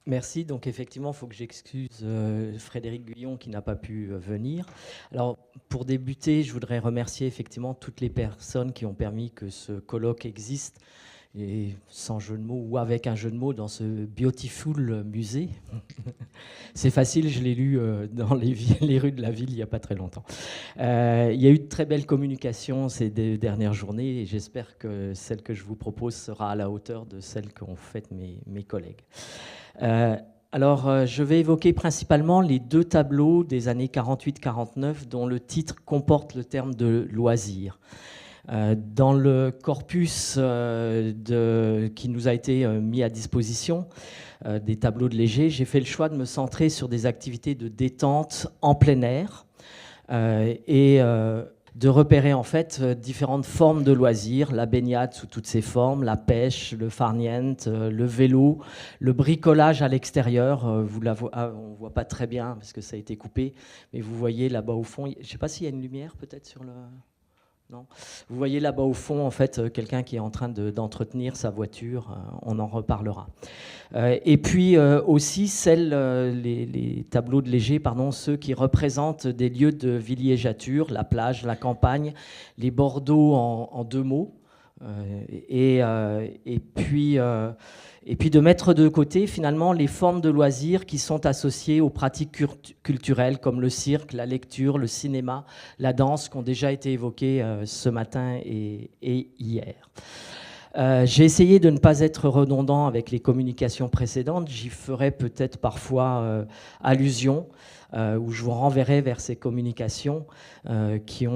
Merci. Donc effectivement, il faut que j'excuse Frédéric Guyon qui n'a pas pu venir. Alors pour débuter, je voudrais remercier effectivement toutes les personnes qui ont permis que ce colloque existe, et sans jeu de mots ou avec un jeu de mots, dans ce Beautiful musée. C'est facile, je l'ai lu dans les rues de la ville il n'y a pas très longtemps. Il y a eu de très belles communications ces dernières journées et j'espère que celle que je vous propose sera à la hauteur de celle qu'ont faites mes collègues. Je vais évoquer principalement les deux tableaux des années 48-49 dont le titre comporte le terme de loisir. Dans le corpus qui nous a été mis à disposition, des tableaux de Léger, j'ai fait le choix de me centrer sur des activités de détente en plein air et de repérer en fait différentes formes de loisirs, la baignade sous toutes ses formes, la pêche, le farniente, le vélo, le bricolage à l'extérieur. On ne voit pas très bien parce que ça a été coupé, mais vous voyez là-bas au fond, je ne sais pas s'il y a une lumière peut-être sur le... Non. Vous voyez là-bas au fond, en fait, quelqu'un qui est en train d'entretenir sa voiture. On en reparlera. Et puis aussi les tableaux de Léger, ceux qui représentent des lieux de villégiature, la plage, la campagne, les bords d'eau en deux mots. Et puis de mettre de côté finalement les formes de loisirs qui sont associées aux pratiques culturelles comme le cirque, la lecture, le cinéma, la danse qui ont déjà été évoquées ce matin et hier. J'ai essayé de ne pas être redondant avec les communications précédentes, j'y ferai peut-être parfois allusion, où je vous renverrai vers ces communications qui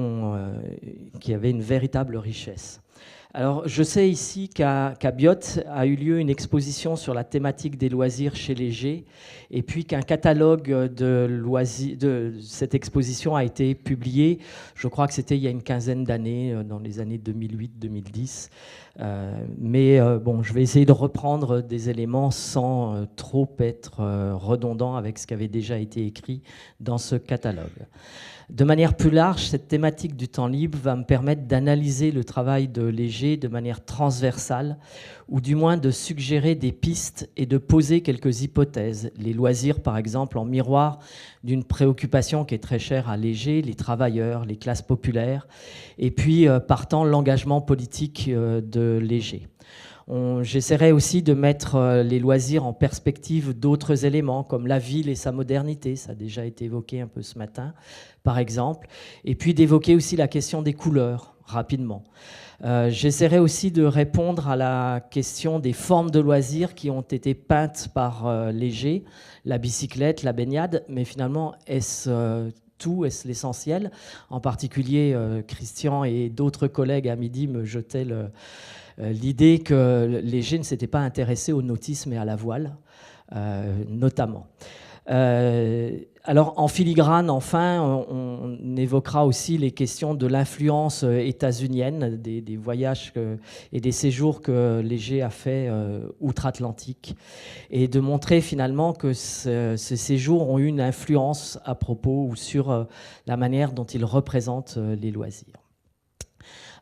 avaient une véritable richesse. Alors, je sais ici qu'à Biot a eu lieu une exposition sur la thématique des loisirs chez Léger, et puis qu'un catalogue de cette exposition a été publié. Je crois que c'était il y a une quinzaine d'années, dans les années 2008-2010. Je vais essayer de reprendre des éléments sans trop être redondant avec ce qui avait déjà été écrit dans ce catalogue. De manière plus large, cette thématique du temps libre va me permettre d'analyser le travail de Léger de manière transversale, ou du moins de suggérer des pistes et de poser quelques hypothèses. Les loisirs, par exemple, en miroir d'une préoccupation qui est très chère à Léger, les travailleurs, les classes populaires, et puis partant l'engagement politique de Léger. J'essaierai aussi de mettre les loisirs en perspective d'autres éléments, comme la ville et sa modernité, ça a déjà été évoqué un peu ce matin, par exemple, et puis d'évoquer aussi la question des couleurs, rapidement. J'essaierai aussi de répondre à la question des formes de loisirs qui ont été peintes par Léger, la bicyclette, la baignade, mais finalement, est-ce tout, est-ce l'essentiel? En particulier, Christian et d'autres collègues à midi me jetaient l'idée que Léger ne s'était pas intéressé au nautisme et à la voile, notamment. Alors en filigrane, enfin, on évoquera aussi les questions de l'influence états-unienne, des voyages et des séjours que Léger a fait outre-Atlantique, et de montrer finalement que ces séjours ont eu une influence à propos ou sur la manière dont ils représentent les loisirs.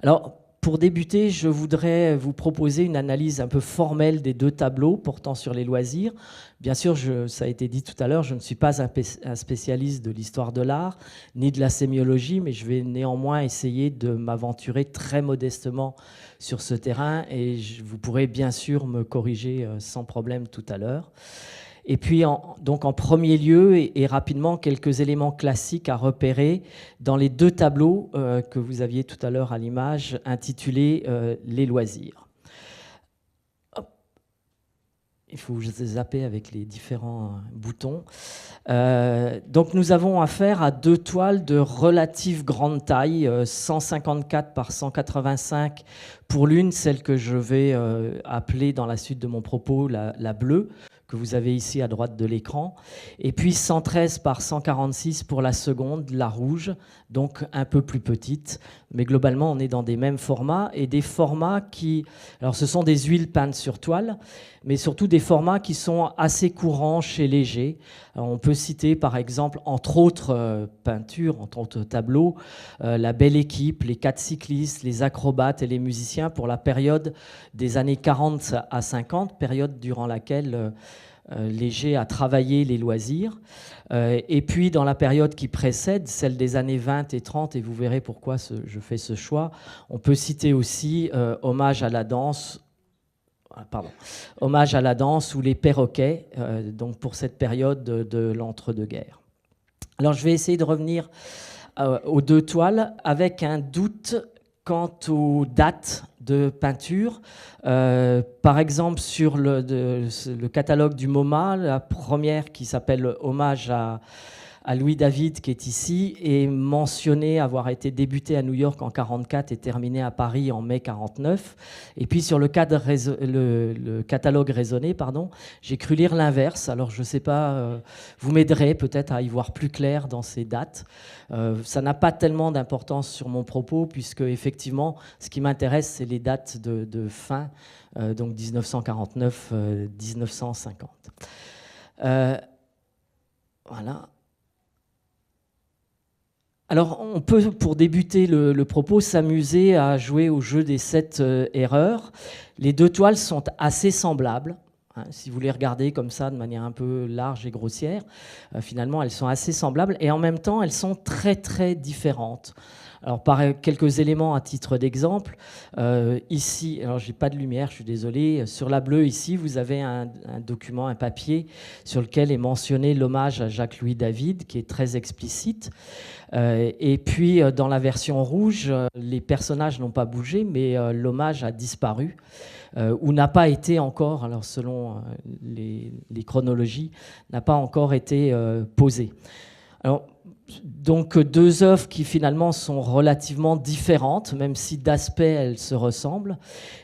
Alors, pour débuter, je voudrais vous proposer une analyse un peu formelle des deux tableaux portant sur les loisirs. Bien sûr, ça a été dit tout à l'heure, je ne suis pas un spécialiste de l'histoire de l'art, ni de la sémiologie, mais je vais néanmoins essayer de m'aventurer très modestement sur ce terrain, et vous pourrez bien sûr me corriger sans problème tout à l'heure. Et puis, donc en premier lieu, et rapidement, quelques éléments classiques à repérer dans les deux tableaux que vous aviez tout à l'heure à l'image, intitulés « Les loisirs ». Il faut zapper avec les différents boutons. Donc nous avons affaire à deux toiles de relative grande taille, 154 par 185 pour l'une, celle que je vais appeler dans la suite de mon propos la bleue, que vous avez ici à droite de l'écran, et puis 113 par 146 pour la seconde, la rouge, donc un peu plus petite, mais globalement on est dans des mêmes formats, et des formats qui... Alors ce sont des huiles peintes sur toile, mais surtout des formats qui sont assez courants chez Léger. Alors, on peut citer par exemple, entre autres peintures, entre autres tableaux, la belle équipe, les 4 cyclistes, les acrobates et les musiciens pour la période des années 40 à 50, période durant laquelle Léger a travaillé les loisirs. Et puis, dans la période qui précède, celle des années 20 et 30, et vous verrez pourquoi je fais ce choix, on peut citer aussi Hommage à la danse, Hommage à la danse ou Les Perroquets, donc pour cette période de l'entre-deux-guerres. Alors, je vais essayer de revenir aux deux toiles avec un doute quant aux dates de peinture. Par exemple, sur le catalogue du MoMA, la première qui s'appelle Hommage à Louis David, qui est ici, est mentionné avoir été débuté à New York en 1944 et terminé à Paris en mai 1949. Et puis sur le catalogue raisonné, j'ai cru lire l'inverse. Alors je ne sais pas, vous m'aiderez peut-être à y voir plus clair dans ces dates. Ça n'a pas tellement d'importance sur mon propos, puisque effectivement, ce qui m'intéresse, c'est les dates de fin, donc 1949-1950. Voilà. Alors, on peut, pour débuter le propos, s'amuser à jouer au jeu des 7 erreurs. Les deux toiles sont assez semblables. Si vous les regardez comme ça, de manière un peu large et grossière, finalement, elles sont assez semblables. Et en même temps, elles sont très, très différentes. Alors, par quelques éléments à titre d'exemple, ici, alors j'ai pas de lumière, je suis désolé. Sur la bleue, ici, vous avez un document, un papier, sur lequel est mentionné l'hommage à Jacques-Louis David, qui est très explicite. Et puis, dans la version rouge, les personnages n'ont pas bougé, mais l'hommage a disparu, ou n'a pas été encore, alors selon les chronologies, n'a pas encore été posé. Alors, donc deux œuvres qui finalement sont relativement différentes, même si d'aspect elles se ressemblent.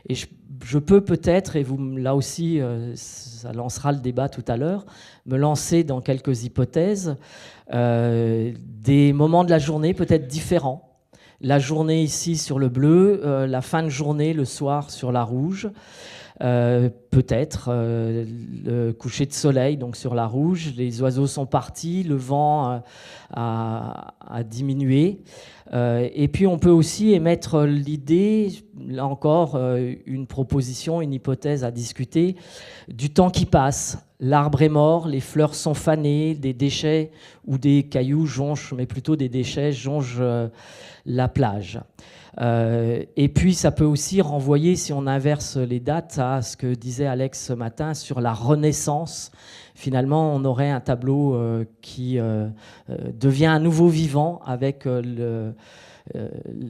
Et je peux peut-être, et là aussi ça lancera le débat tout à l'heure, me lancer dans quelques hypothèses, des moments de la journée peut-être différents. La journée ici sur le bleu, la fin de journée le soir sur la rouge. Peut-être le coucher de soleil donc sur la rouge, les oiseaux sont partis, le vent a diminué, et puis on peut aussi émettre l'idée, là encore une proposition, une hypothèse à discuter, du temps qui passe. L'arbre est mort, les fleurs sont fanées, des déchets ou des cailloux jonchent, mais plutôt des déchets jonchent la plage. Et puis ça peut aussi renvoyer, si on inverse les dates, à ce que disait Alex ce matin sur la Renaissance. Finalement, on aurait un tableau qui devient à nouveau vivant avec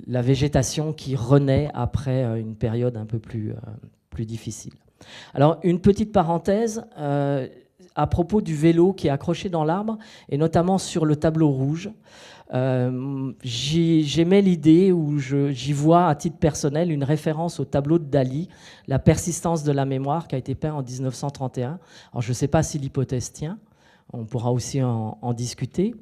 la végétation qui renaît après une période un peu plus difficile. Alors, une petite parenthèse à propos du vélo qui est accroché dans l'arbre, et notamment sur le tableau rouge. J'aimais l'idée, où j'y vois à titre personnel une référence au tableau de Dali, La persistance de la mémoire, qui a été peint en 1931. Alors je ne sais pas si l'hypothèse tient, on pourra aussi en discuter.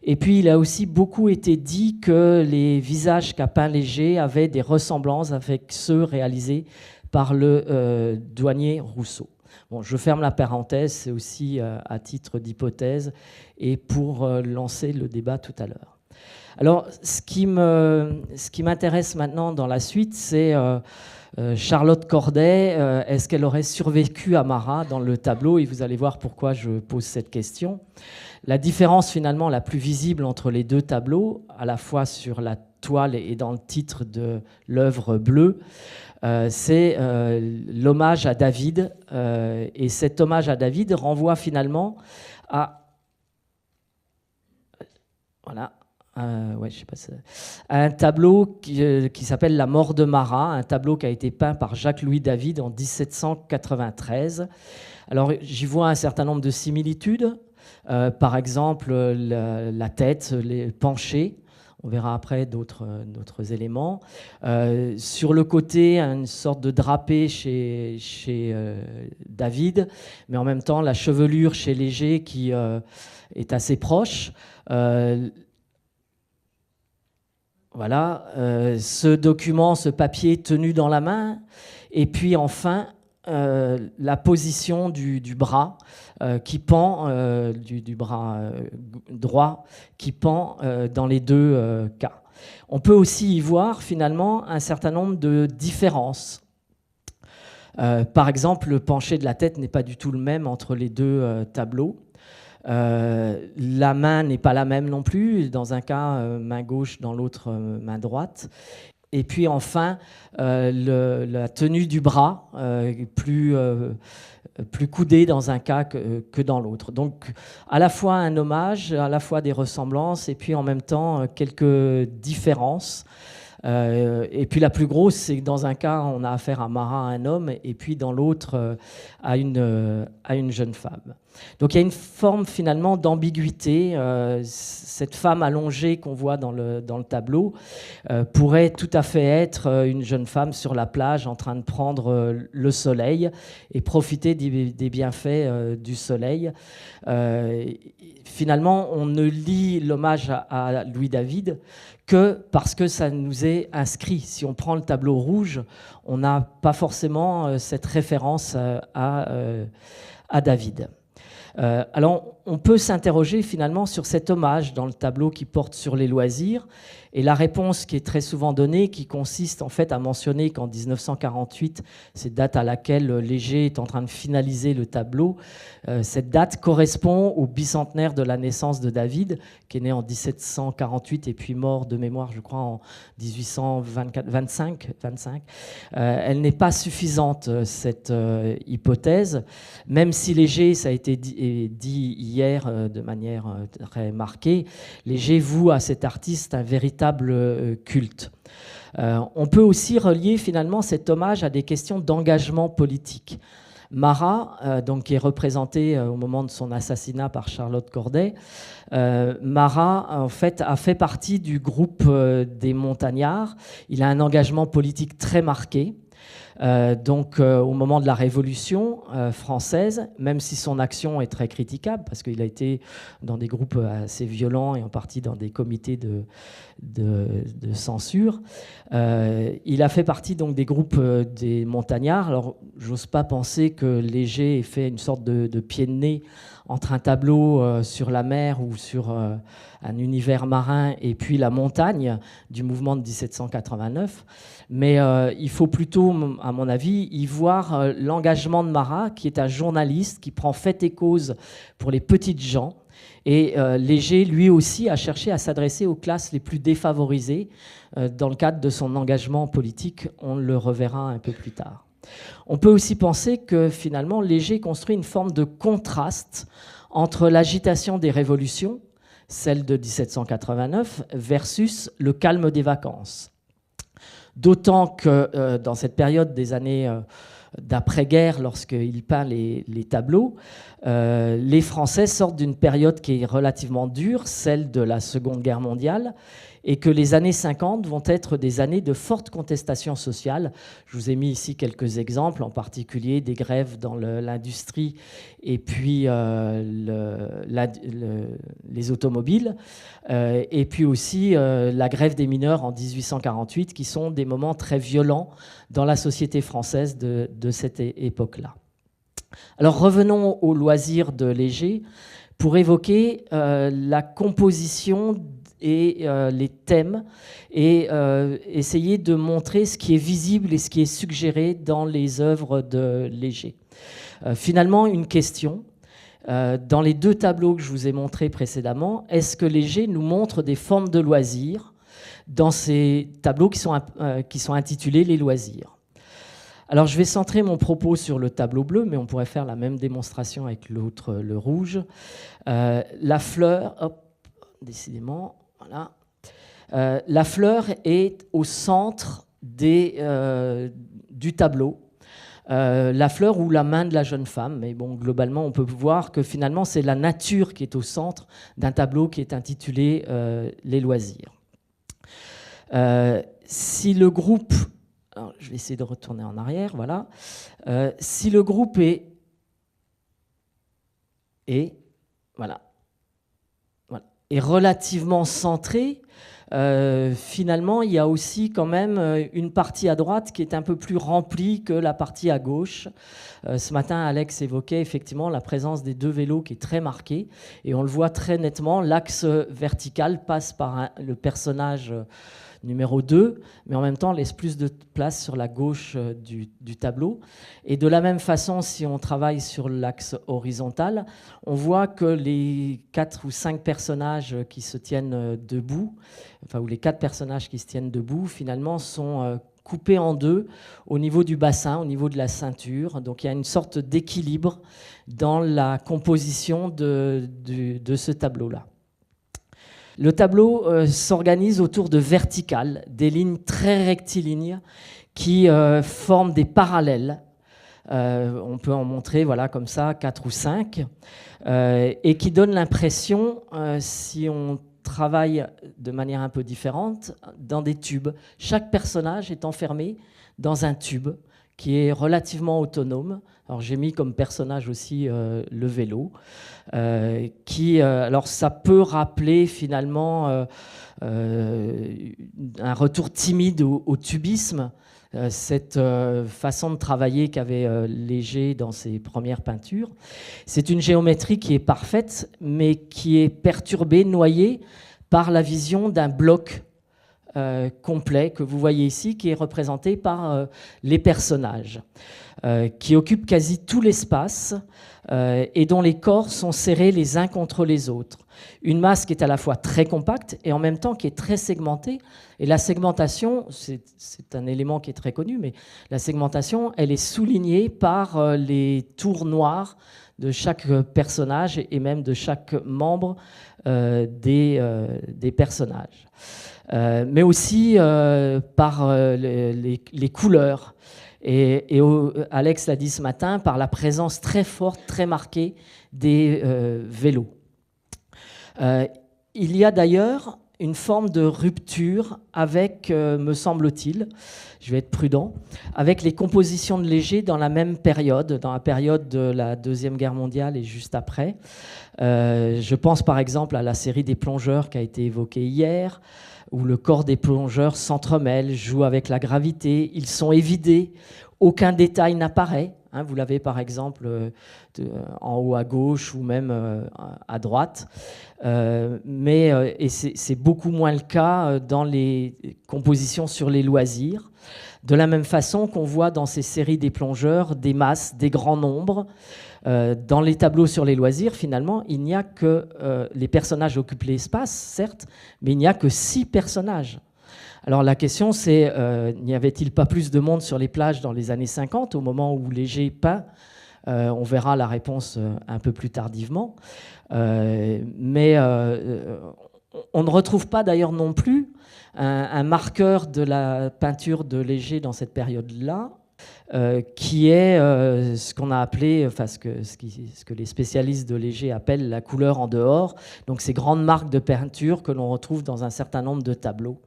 Et puis il a aussi beaucoup été dit que les visages qu'a peint Léger avaient des ressemblances avec ceux réalisés par le douanier Rousseau. Bon, je ferme la parenthèse, c'est aussi à titre d'hypothèse et pour lancer le débat tout à l'heure. Alors, ce qui m'intéresse maintenant dans la suite, c'est Charlotte Corday. Est-ce qu'elle aurait survécu à Marat dans le tableau? Et vous allez voir pourquoi je pose cette question. La différence finalement la plus visible entre les deux tableaux, à la fois sur la toile et dans le titre de l'œuvre bleue, c'est l'hommage à David. Et cet hommage à David renvoie finalement à... Voilà. Ouais, je sais pas, un tableau qui s'appelle La mort de Marat, un tableau qui a été peint par Jacques-Louis David en 1793. Alors j'y vois un certain nombre de similitudes. Par exemple, la tête, les penchés. On verra après d'autres éléments. Sur le côté, une sorte de drapé chez David, mais en même temps, la chevelure chez Léger qui est assez proche. Voilà, ce document, ce papier tenu dans la main. Et puis enfin, la position du bras qui pend, du bras droit qui pend dans les deux cas. On peut aussi y voir finalement un certain nombre de différences. Par exemple, le penché de la tête n'est pas du tout le même entre les deux tableaux. La main n'est pas la même non plus, dans un cas main gauche, dans l'autre main droite. Et puis enfin, la tenue du bras, plus coudée dans un cas que dans l'autre. Donc à la fois un hommage, à la fois des ressemblances, et puis en même temps quelques différences. Et puis la plus grosse, c'est que dans un cas, on a affaire à Marat, un homme, et puis dans l'autre, à une jeune femme. Donc il y a une forme finalement d'ambiguïté. Cette femme allongée qu'on voit dans le tableau pourrait tout à fait être une jeune femme sur la plage en train de prendre le soleil et profiter des bienfaits du soleil. Finalement, on ne lit l'hommage à Louis David que parce que ça nous est inscrit. Si on prend le tableau rouge, on n'a pas forcément cette référence à David. Alors, on peut s'interroger finalement sur cet hommage dans le tableau qui porte sur les loisirs, et la réponse qui est très souvent donnée, qui consiste en fait à mentionner qu'en 1948, cette date à laquelle Léger est en train de finaliser le tableau, cette date correspond au bicentenaire de la naissance de David, qui est né en 1748 et puis mort de mémoire, je crois, en 1825. Elle n'est pas suffisante, cette hypothèse, même si Léger, ça a été dit hier de manière très marquée, Léger voue à cet artiste un véritable culte. On peut aussi relier finalement cet hommage à des questions d'engagement politique. Marat, donc, qui est représenté au moment de son assassinat par Charlotte Corday, Marat en fait, a fait partie du groupe des Montagnards. Il a un engagement politique très marqué. Au moment de la Révolution française, même si son action est très critiquable, parce qu'il a été dans des groupes assez violents et en partie dans des comités de censure, il a fait partie donc, des groupes des Montagnards. Alors, j'ose pas penser que Léger ait fait une sorte de pied de nez entre un tableau sur la mer ou sur un univers marin et puis la montagne du mouvement de 1789. Mais il faut plutôt, à mon avis, y voir l'engagement de Marat, qui est un journaliste qui prend fait et cause pour les petites gens. Et Léger, lui aussi, a cherché à s'adresser aux classes les plus défavorisées dans le cadre de son engagement politique. On le reverra un peu plus tard. On peut aussi penser que finalement Léger construit une forme de contraste entre l'agitation des révolutions, celle de 1789, versus le calme des vacances. D'autant que dans cette période des années d'après-guerre, lorsqu'il peint les tableaux, les Français sortent d'une période qui est relativement dure, celle de la Seconde Guerre mondiale, et que les années 50 vont être des années de forte contestation sociale. Je vous ai mis ici quelques exemples, en particulier des grèves dans l'industrie et puis les automobiles, et puis aussi la grève des mineurs en 1848, qui sont des moments très violents dans la société française de cette époque-là. Alors revenons au loisir de Léger pour évoquer la composition et les thèmes et essayer de montrer ce qui est visible et ce qui est suggéré dans les œuvres de Léger. Finalement, une question. Dans les deux tableaux que je vous ai montrés précédemment, est-ce que Léger nous montre des formes de loisirs dans ces tableaux qui sont intitulés « Les loisirs ». Alors, je vais centrer mon propos sur le tableau bleu, mais on pourrait faire la même démonstration avec l'autre, le rouge. La fleur, hop, décidément, voilà. La fleur est au centre du tableau. La fleur ou la main de la jeune femme. Mais bon, globalement, on peut voir que finalement, c'est la nature qui est au centre d'un tableau qui est intitulé « Les loisirs ». Si le groupe... Alors, je vais essayer de retourner en arrière, voilà. Si le groupe est relativement centré, finalement, il y a aussi quand même une partie à droite qui est un peu plus remplie que la partie à gauche. Ce matin, Alex évoquait effectivement la présence des deux vélos qui est très marquée, et on le voit très nettement, l'axe vertical passe par le personnage numéro 2, mais en même temps laisse plus de place sur la gauche du tableau. Et de la même façon, si on travaille sur l'axe horizontal, on voit que les 4 ou 5 personnages qui se tiennent debout, enfin, ou les 4 personnages qui se tiennent debout, finalement, sont coupés en deux au niveau du bassin, au niveau de la ceinture. Donc il y a une sorte d'équilibre dans la composition de ce tableau-là. Le tableau s'organise autour de verticales, des lignes très rectilignes qui forment des parallèles. On peut en montrer voilà, comme ça 4 ou 5, et qui donnent l'impression, si on travaille de manière un peu différente, dans des tubes. Chaque personnage est enfermé dans un tube qui est relativement autonome. Alors j'ai mis comme personnage aussi le vélo, alors ça peut rappeler finalement un retour timide au tubisme, cette façon de travailler qu'avait Léger dans ses premières peintures. C'est une géométrie qui est parfaite, mais qui est perturbée, noyée par la vision d'un bloc complet que vous voyez ici, qui est représenté par les personnages, qui occupent quasi tout l'espace et dont les corps sont serrés les uns contre les autres. Une masse qui est à la fois très compacte et en même temps qui est très segmentée. Et la segmentation, c'est un élément qui est très connu, mais la segmentation, elle est soulignée par les tours noires de chaque personnage et même de chaque membre des personnages. Mais aussi par les couleurs. Et Alex l'a dit ce matin, par la présence très forte, très marquée des vélos. Il y a d'ailleurs une forme de rupture avec, me semble-t-il, je vais être prudent, avec les compositions de Léger dans la même période, dans la période de la Deuxième Guerre mondiale et juste après. Je pense par exemple à la série des plongeurs qui a été évoquée hier, où le corps des plongeurs s'entremêle, joue avec la gravité, ils sont évidés, aucun détail n'apparaît. Hein, vous l'avez par exemple en haut à gauche ou même à droite. Et c'est beaucoup moins le cas dans les compositions sur les loisirs. De la même façon qu'on voit dans ces séries des plongeurs des masses, des grands nombres. Dans les tableaux sur les loisirs, finalement, il n'y a que les personnages occupent l'espace, certes, mais il n'y a que 6 personnages. Alors la question c'est, n'y avait-il pas plus de monde sur les plages dans les années 50, au moment où Léger peint? On verra la réponse un peu plus tardivement. Mais on ne retrouve pas d'ailleurs non plus un marqueur de la peinture de Léger dans cette période-là, qui est ce qu'on a appelé, enfin ce que les spécialistes de Léger appellent la couleur en dehors, donc ces grandes marques de peinture que l'on retrouve dans un certain nombre de tableaux.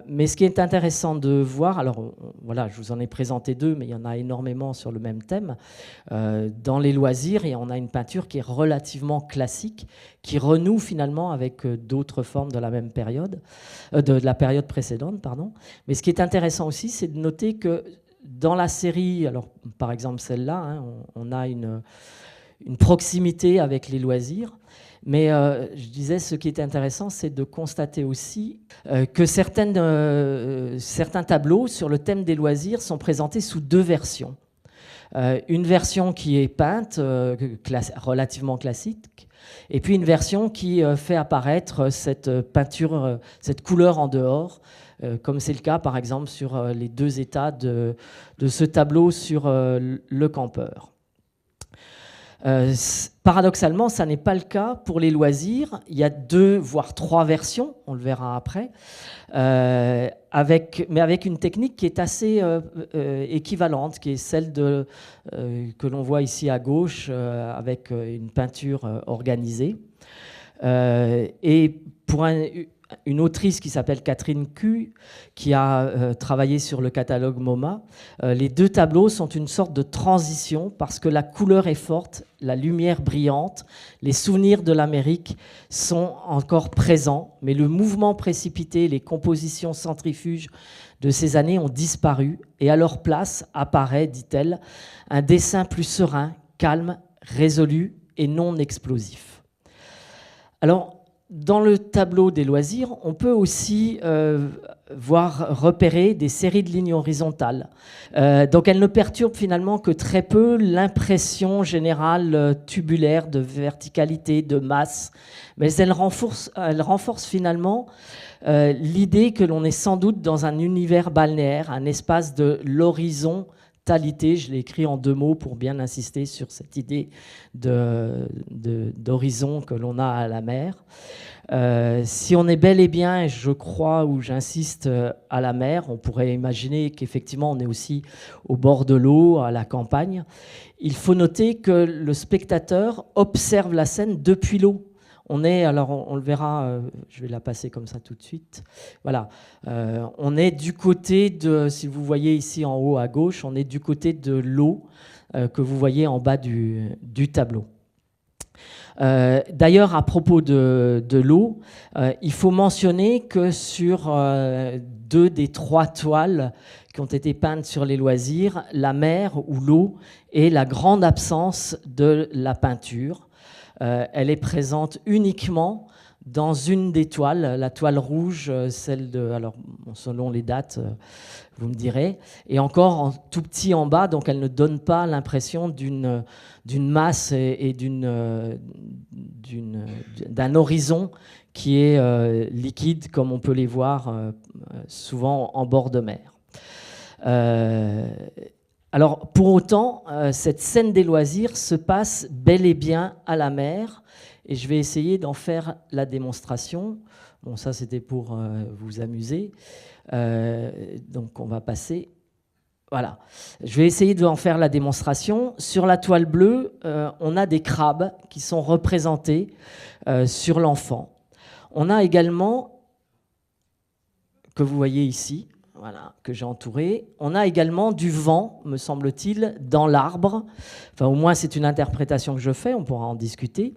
Mais ce qui est intéressant de voir, alors voilà, je vous en ai présenté 2, mais il y en a énormément sur le même thème. Dans les loisirs, et on a une peinture qui est relativement classique, qui renoue finalement avec d'autres formes de la même période, de la période précédente, pardon. Mais ce qui est intéressant aussi, c'est de noter que dans la série, alors par exemple celle-là, hein, on a une proximité avec les loisirs. Mais je disais, ce qui est intéressant, c'est de constater aussi que certains tableaux sur le thème des loisirs sont présentés sous 2 versions. Une version qui est peinte, relativement classique, et puis une version qui fait apparaître cette peinture, cette couleur en dehors, comme c'est le cas par exemple sur les 2 états de ce tableau sur le campeur. Paradoxalement, ça n'est pas le cas pour les loisirs. Il y a 2 voire 3 versions, on le verra après, mais avec une technique qui est assez équivalente, qui est celle que l'on voit ici à gauche, avec une peinture organisée. Et pour une autrice qui s'appelle Catherine Q, qui a travaillé sur le catalogue MoMA, les 2 tableaux sont une sorte de transition parce que la couleur est forte, la lumière brillante, les souvenirs de l'Amérique sont encore présents, mais le mouvement précipité, les compositions centrifuges de ces années ont disparu et à leur place apparaît, dit-elle, un dessin plus serein, calme, résolu et non explosif. Alors, dans le tableau des loisirs, on peut aussi repérer des séries de lignes horizontales. Donc elles ne perturbent finalement que très peu l'impression générale tubulaire de verticalité, de masse, mais elles renforcent finalement l'idée que l'on est sans doute dans un univers balnéaire, un espace de l'horizontalité. Je l'ai écrit en 2 mots pour bien insister sur cette idée d'horizon que l'on a à la mer. Si on est bel et bien, je crois, ou j'insiste, à la mer, on pourrait imaginer qu'effectivement on est aussi au bord de l'eau, à la campagne. Il faut noter que le spectateur observe la scène depuis l'eau. On est, alors on le verra, je vais la passer comme ça tout de suite. Voilà, on est du côté de, si vous voyez ici en haut à gauche, on est du côté de l'eau que vous voyez en bas du tableau. D'ailleurs, à propos de l'eau, il faut mentionner que sur 2 des 3 toiles qui ont été peintes sur les loisirs, la mer ou l'eau est la grande absence de la peinture. Elle est présente uniquement dans une des toiles, la toile rouge, celle de, alors selon les dates, vous me direz, et encore en tout petit en bas, donc elle ne donne pas l'impression d'une masse et d'un horizon qui est liquide, comme on peut les voir souvent en bord de mer. Alors, pour autant, cette scène des loisirs se passe bel et bien à la mer, et je vais essayer d'en faire la démonstration. Bon, ça, c'était pour vous amuser. Donc, on va passer. Voilà. Je vais essayer d'en faire la démonstration. Sur la toile bleue, on a des crabes qui sont représentés sur l'enfant. On a également, que vous voyez ici, voilà, que j'ai entouré. On a également du vent, me semble-t-il, dans l'arbre. Enfin, au moins, c'est une interprétation que je fais, on pourra en discuter.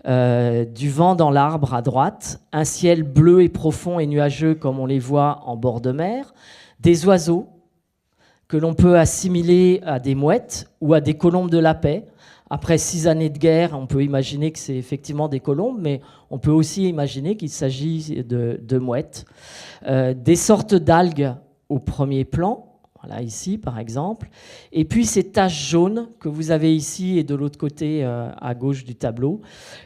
Du vent dans l'arbre à droite, un ciel bleu et profond et nuageux comme on les voit en bord de mer, des oiseaux que l'on peut assimiler à des mouettes ou à des colombes de la paix. Après 6 années de guerre, on peut imaginer que c'est effectivement des colombes, mais on peut aussi imaginer qu'il s'agit de mouettes. Des sortes d'algues au premier plan, voilà ici par exemple, et puis ces taches jaunes que vous avez ici et de l'autre côté à gauche du tableau,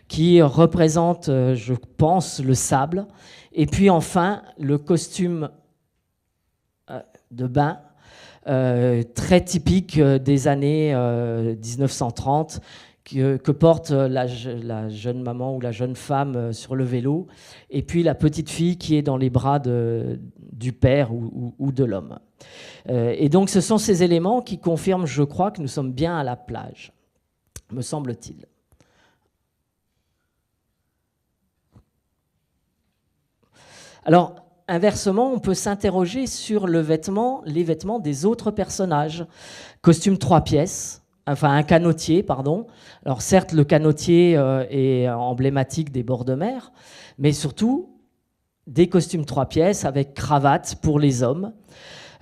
qui représentent, je pense, le sable. Et puis enfin, le costume de bain, très typique des années 1930 que porte la jeune maman ou la jeune femme sur le vélo, et puis la petite fille qui est dans les bras du père ou de l'homme. Et donc ce sont ces éléments qui confirment, je crois, que nous sommes bien à la plage, me semble-t-il. Alors, inversement, on peut s'interroger sur les vêtements des autres personnages. Costume 3 pièces, enfin un canotier, pardon. Alors certes, le canotier est emblématique des bords de mer, mais surtout des costumes 3 pièces avec cravate pour les hommes.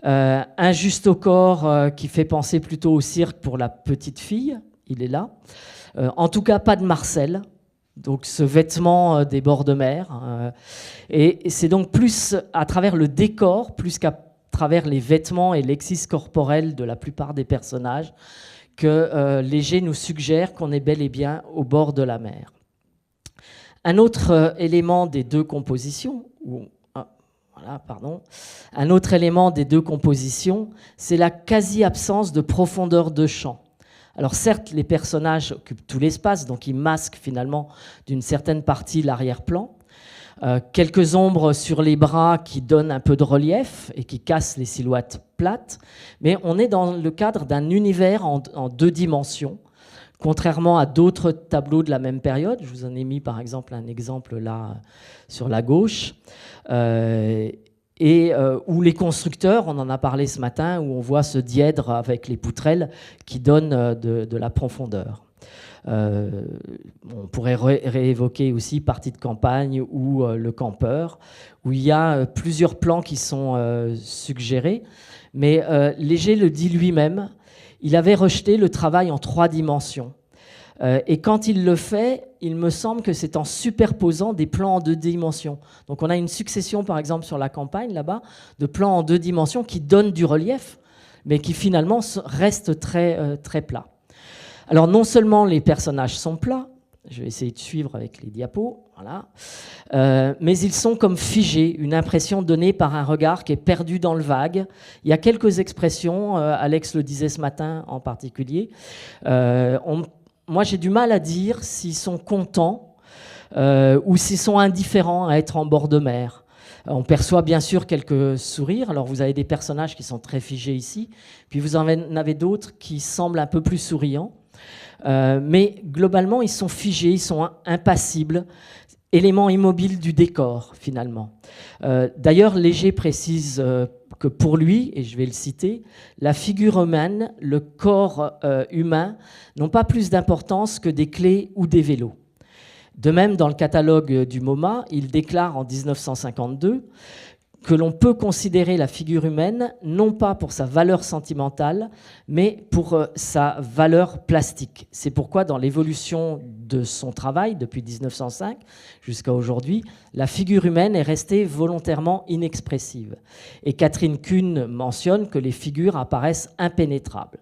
Un juste au corps qui fait penser plutôt au cirque pour la petite fille, il est là. En tout cas, pas de Marcel. Donc ce vêtement des bords de mer. Et c'est donc plus à travers le décor, plus qu'à travers les vêtements et l'exis corporel de la plupart des personnages, que Léger nous suggère qu'on est bel et bien au bord de la mer. Un autre élément des 2 compositions, un autre élément des 2 compositions, c'est la quasi-absence de profondeur de champ. Alors certes, les personnages occupent tout l'espace, donc ils masquent finalement d'une certaine partie l'arrière-plan. Quelques ombres sur les bras qui donnent un peu de relief et qui cassent les silhouettes plates, mais on est dans le cadre d'un univers en 2 dimensions, contrairement à d'autres tableaux de la même période. Je vous en ai mis par exemple un exemple là sur la gauche. Où les constructeurs, on en a parlé ce matin, où on voit ce dièdre avec les poutrelles qui donnent de la profondeur. On pourrait réévoquer aussi Partie de campagne ou Le campeur, où il y a plusieurs plans qui sont suggérés, mais Léger le dit lui-même, il avait rejeté le travail en 3 dimensions. Et quand il le fait, il me semble que c'est en superposant des plans en 2 dimensions. Donc on a une succession, par exemple, sur la campagne, là-bas, de plans en 2 dimensions qui donnent du relief, mais qui finalement restent très, très plats. Alors non seulement les personnages sont plats, je vais essayer de suivre avec les diapos, voilà, mais ils sont comme figés, une impression donnée par un regard qui est perdu dans le vague. Il y a quelques expressions, Alex le disait ce matin en particulier, moi j'ai du mal à dire s'ils sont contents ou s'ils sont indifférents à être en bord de mer. On perçoit bien sûr quelques sourires, alors vous avez des personnages qui sont très figés ici, puis vous en avez d'autres qui semblent un peu plus souriants. Mais globalement, ils sont figés, ils sont impassibles, éléments immobiles du décor, finalement. D'ailleurs, Léger précise que pour lui, et je vais le citer, la figure humaine, le corps humain n'ont pas plus d'importance que des clés ou des vélos. De même, dans le catalogue du MoMA, il déclare en 1952 que l'on peut considérer la figure humaine non pas pour sa valeur sentimentale, mais pour sa valeur plastique. C'est pourquoi, dans l'évolution de son travail, depuis 1905 jusqu'à aujourd'hui, la figure humaine est restée volontairement inexpressive. Et Catherine Kuhn mentionne que les figures apparaissent impénétrables.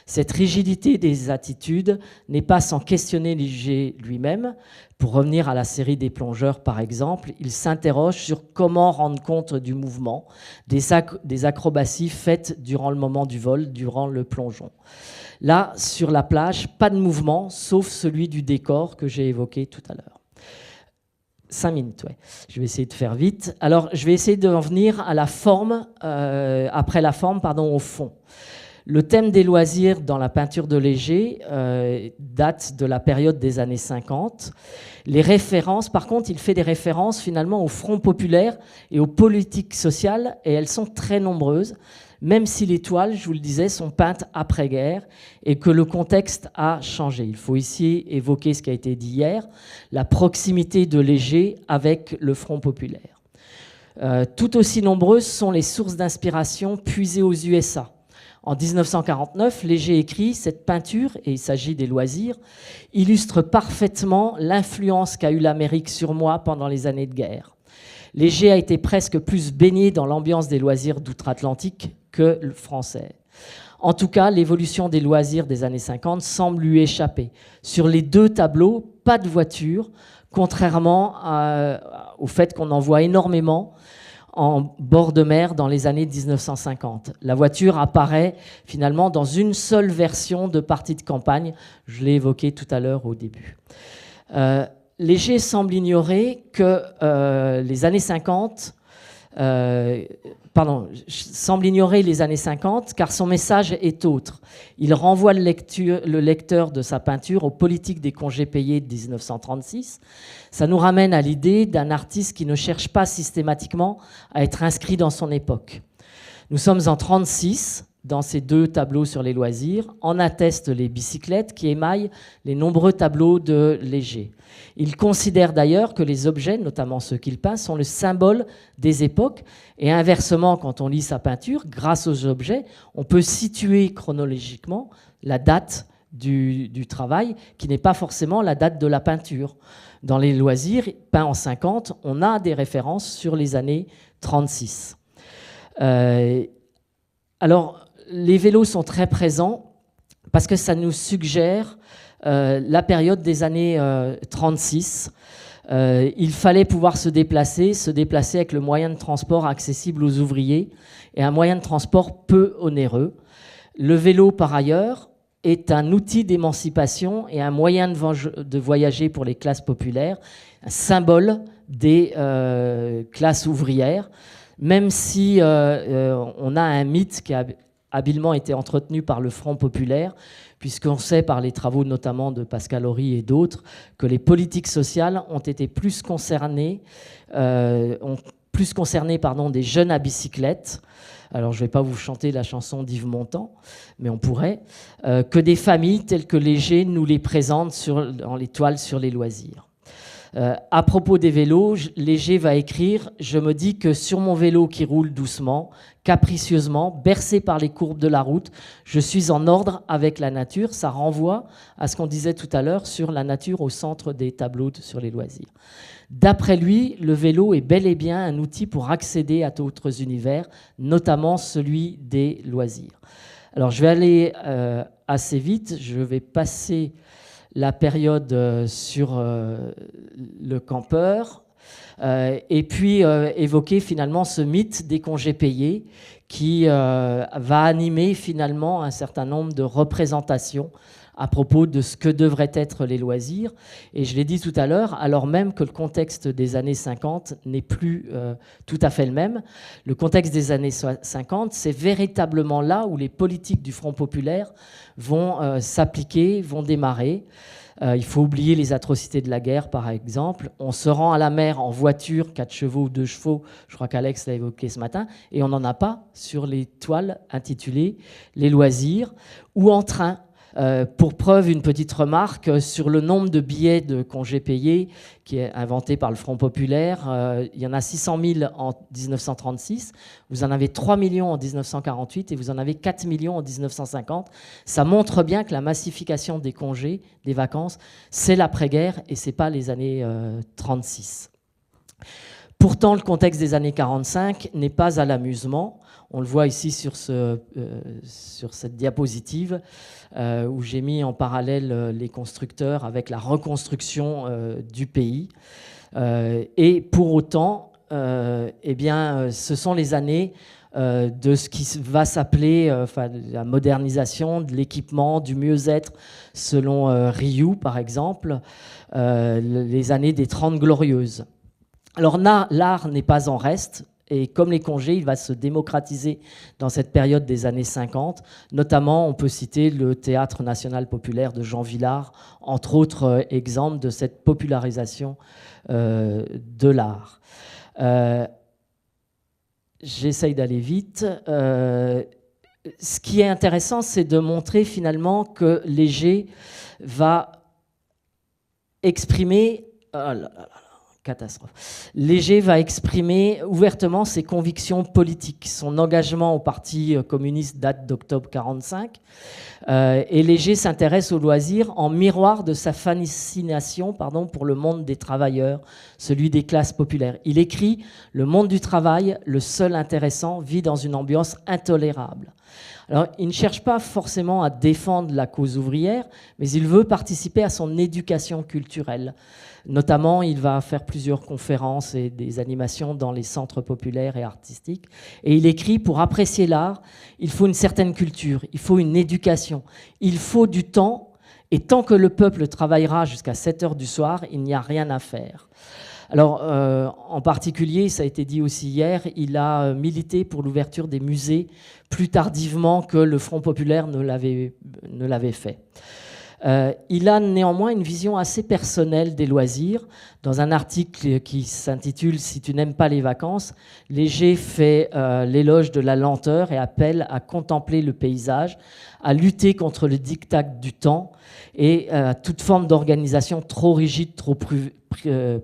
Cette rigidité des attitudes n'est pas sans questionner Léger lui-même. Pour revenir à la série des plongeurs, par exemple, il s'interroge sur comment rendre compte du mouvement, des acrobaties faites durant le moment du vol, durant le plongeon. Là, sur la plage, pas de mouvement, sauf celui du décor que j'ai évoqué tout à l'heure. 5 minutes, ouais. Je vais essayer de faire vite. Alors, je vais essayer d'en venir à la forme, après la forme, pardon, au fond. Le thème des loisirs dans la peinture de Léger date de la période des années 50. Les références, par contre, il fait des références finalement au Front populaire et aux politiques sociales, et elles sont très nombreuses, même si les toiles, je vous le disais, sont peintes après-guerre et que le contexte a changé. Il faut ici évoquer ce qui a été dit hier, la proximité de Léger avec le Front populaire. Tout aussi nombreuses sont les sources d'inspiration puisées aux USA. En 1949, Léger écrit « Cette peinture, et il s'agit des loisirs, illustre parfaitement l'influence qu'a eue l'Amérique sur moi pendant les années de guerre. Léger a été presque plus baigné dans l'ambiance des loisirs d'outre-Atlantique que le français. En tout cas, l'évolution des loisirs des années 50 semble lui échapper. Sur les 2 tableaux, pas de voiture, contrairement au fait qu'on en voit énormément en bord de mer dans les années 1950. La voiture apparaît finalement dans une seule version de partie de campagne. Je l'ai évoqué tout à l'heure au début. Léger semble ignorer que les années 50... semble ignorer les années 50 car son message est autre. Il renvoie le lecteur de sa peinture aux politiques des congés payés de 1936. Ça nous ramène à l'idée d'un artiste qui ne cherche pas systématiquement à être inscrit dans son époque. Nous sommes en 1936, dans ces 2 tableaux sur les loisirs, en attestent les bicyclettes qui émaillent les nombreux tableaux de Léger. Il considère d'ailleurs que les objets, notamment ceux qu'il peint, sont le symbole des époques. Et inversement, quand on lit sa peinture, grâce aux objets, on peut situer chronologiquement la date du travail, qui n'est pas forcément la date de la peinture. Dans les loisirs, peints en 50, on a des références sur les années 36. Alors, les vélos sont très présents parce que ça nous suggère la période des années 36. Il fallait pouvoir se déplacer avec le moyen de transport accessible aux ouvriers et un moyen de transport peu onéreux. Le vélo, par ailleurs, est un outil d'émancipation et un moyen de voyager pour les classes populaires, un symbole des classes ouvrières, même si on a un mythe qui a habilement été entretenu par le Front populaire, puisqu'on sait par les travaux notamment de Pascal Horry et d'autres que les politiques sociales ont été plus concernées des jeunes à bicyclette. Alors je ne vais pas vous chanter la chanson d'Yves Montand, mais on pourrait, que des familles telles que Léger nous les présente dans les toiles sur les loisirs. À propos des vélos, Léger va écrire « Je me dis que sur mon vélo qui roule doucement, capricieusement, bercé par les courbes de la route, je suis en ordre avec la nature. » Ça renvoie à ce qu'on disait tout à l'heure sur la nature au centre des tableaux sur les loisirs. D'après lui, le vélo est bel et bien un outil pour accéder à d'autres univers, notamment celui des loisirs. Alors je vais aller assez vite, je vais passer la période sur le campeur et puis évoquer finalement ce mythe des congés payés qui va animer finalement un certain nombre de représentations à propos de ce que devraient être les loisirs. Et je l'ai dit tout à l'heure, alors même que le contexte des années 50 n'est plus tout à fait le même. Le contexte des années 50, c'est véritablement là où les politiques du Front populaire vont s'appliquer, vont démarrer. Il faut oublier les atrocités de la guerre, par exemple. On se rend à la mer en voiture, 4 chevaux ou 2 chevaux, je crois qu'Alex l'a évoqué ce matin, et on n'en a pas sur les toiles intitulées « Les loisirs » ou en train. Pour preuve, une petite remarque sur le nombre de billets de congés payés qui est inventé par le Front populaire. Il y en a 600 000 en 1936, vous en avez 3 millions en 1948 et vous en avez 4 millions en 1950. Ça montre bien que la massification des congés, des vacances, c'est l'après-guerre et ce n'est pas les années 36. Pourtant, le contexte des années 45 n'est pas à l'amusement. On le voit ici sur cette diapositive où j'ai mis en parallèle les constructeurs avec la reconstruction du pays. Et pour autant, eh bien, ce sont les années de ce qui va s'appeler la modernisation de l'équipement, du mieux-être, selon Rioux, par exemple, les années des 30 glorieuses. Alors l'art n'est pas en reste, et comme les congés, il va se démocratiser dans cette période des années 50. Notamment, on peut citer le Théâtre national populaire de Jean Vilar, entre autres exemples de cette popularisation de l'art. J'essaye d'aller vite. Ce qui est intéressant, c'est de montrer finalement que Léger va exprimer... Oh là là là. Catastrophe. Léger va exprimer ouvertement ses convictions politiques. Son engagement au Parti communiste date d'octobre 1945. Et Léger s'intéresse aux loisirs en miroir de sa fascination pour le monde des travailleurs, celui des classes populaires. Il écrit « Le monde du travail, le seul intéressant, vit dans une ambiance intolérable ». Alors, il ne cherche pas forcément à défendre la cause ouvrière, mais il veut participer à son éducation culturelle. Notamment, il va faire plusieurs conférences et des animations dans les centres populaires et artistiques. Et il écrit « Pour apprécier l'art, il faut une certaine culture, il faut une éducation, il faut du temps, et tant que le peuple travaillera jusqu'à 7 heures du soir, il n'y a rien à faire. » Alors, en particulier, ça a été dit aussi hier, il a milité pour l'ouverture des musées plus tardivement que le Front populaire ne l'avait fait. Il a néanmoins une vision assez personnelle des loisirs. Dans un article qui s'intitule « Si tu n'aimes pas les vacances », Léger fait l'éloge de la lenteur et appelle à contempler le paysage, à lutter contre le diktat du temps et toute forme d'organisation trop rigide, trop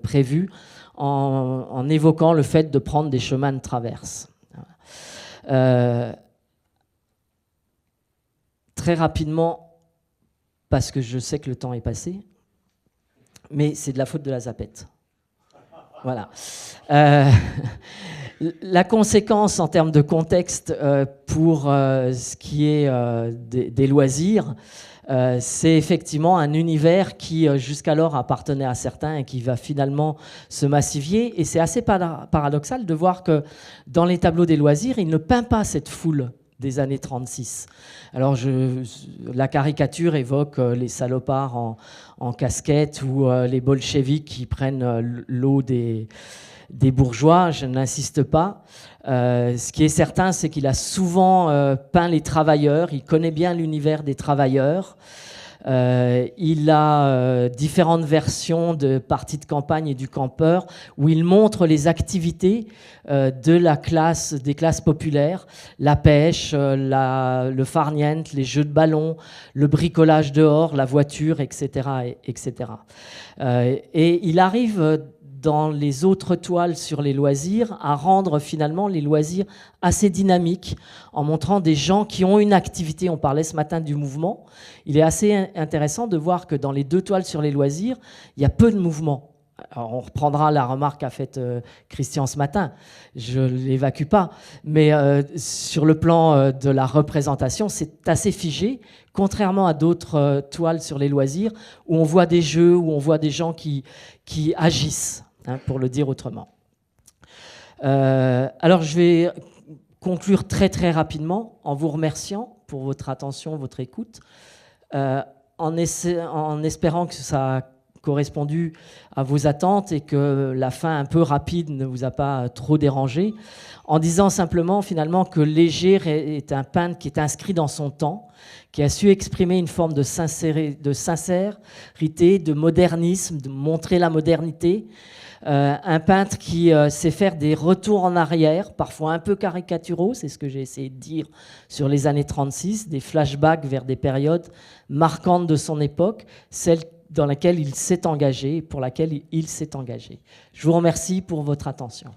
prévue, en évoquant le fait de prendre des chemins de traverse. Très rapidement, parce que je sais que le temps est passé, mais c'est de la faute de la zapette. Voilà. La conséquence en termes de contexte pour ce qui est des loisirs, c'est effectivement un univers qui jusqu'alors appartenait à certains et qui va finalement se massifier. Et c'est assez paradoxal de voir que dans les tableaux des loisirs, il ne peint pas cette foule des années 36. Alors la caricature évoque les salopards en casquette ou les bolcheviks qui prennent l'eau des bourgeois. Je n'insiste pas. Ce qui est certain, c'est qu'il a souvent peint les travailleurs. Il connaît bien l'univers des travailleurs. Il a différentes versions de parties de campagne et du campeur où il montre les activités des classes populaires, la pêche, le farniente, les jeux de ballon, le bricolage dehors, la voiture, etc. etc. Et il arrive dans les autres toiles sur les loisirs, à rendre finalement les loisirs assez dynamiques, en montrant des gens qui ont une activité. On parlait ce matin du mouvement. Il est assez intéressant de voir que dans les 2 toiles sur les loisirs, il y a peu de mouvement. Alors on reprendra la remarque qu'a faite Christian ce matin, je ne l'évacue pas, mais sur le plan de la représentation, c'est assez figé, contrairement à d'autres toiles sur les loisirs, où on voit des jeux, où on voit des gens qui agissent. Pour le dire autrement. Alors je vais conclure très très rapidement en vous remerciant pour votre attention, votre écoute, en espérant que ça a correspondu à vos attentes et que la fin un peu rapide ne vous a pas trop dérangé, en disant simplement finalement que Léger est un peintre qui est inscrit dans son temps, qui a su exprimer une forme de sincérité, de modernisme, de montrer la modernité. Un peintre qui sait faire des retours en arrière, parfois un peu caricaturaux, c'est ce que j'ai essayé de dire sur les années 36, des flashbacks vers des périodes marquantes de son époque, celles dans laquelle il s'est engagé, pour laquelle il s'est engagé. Je vous remercie pour votre attention.